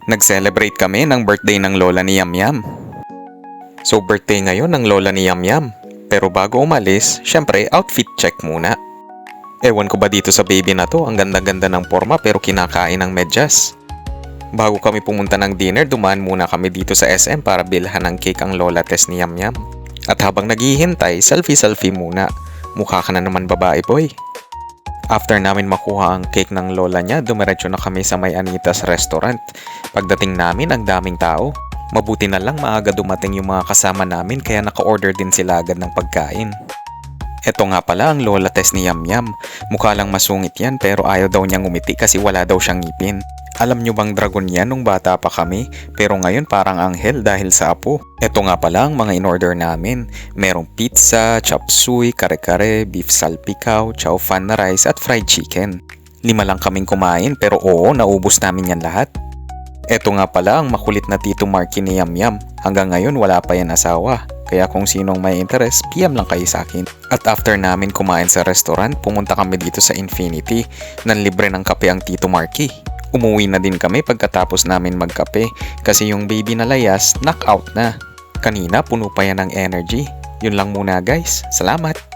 Nag-celebrate kami ng birthday ng lola ni Yamyam. So birthday ngayon ng lola ni Yamyam. Pero bago umalis, syempre outfit check muna. Ewan ko ba dito sa baby na to, ang ganda-ganda ng forma pero kinakain ng medyas. Bago kami pumunta ng dinner, dumaan muna kami dito sa SM para bilhan ng cake ang lola test ni Yamyam. At habang naghihintay, selfie-selfie muna. Mukha ka na naman babae boy. After namin makuha ang cake ng lola niya, dumiretso na kami sa May Anita's restaurant. Pagdating namin, ang daming tao. Mabuti na lang maaga dumating yung mga kasama namin kaya naka-order din sila agad ng pagkain. Eto nga pala ang lola test ni Yamyam. Mukha lang masungit yan pero ayaw daw niyang umiti kasi wala daw siyang ngipin. Alam nyo bang dragon yan nung bata pa kami pero ngayon parang anghel dahil sa apo. Eto nga pala ang mga in-order namin. Merong pizza, chop suey, kare-kare, beef salpikaw, chow fan na rice at fried chicken. 5 lang kaming kumain pero oo, naubos namin yan lahat. Eto nga pala ang makulit na Tito Marky ni Yamyam. Hanggang ngayon wala pa yan asawa. Kaya kung sinong may interest, PM lang kayo sa akin. At after namin kumain sa restaurant, pumunta kami dito sa Infinity. Nanlibre ng kape ang Tito Marky. Umuwi na din kami pagkatapos namin magkape kasi yung baby na layas, knockout na. Kanina puno pa yan ng energy. Yun lang muna guys. Salamat!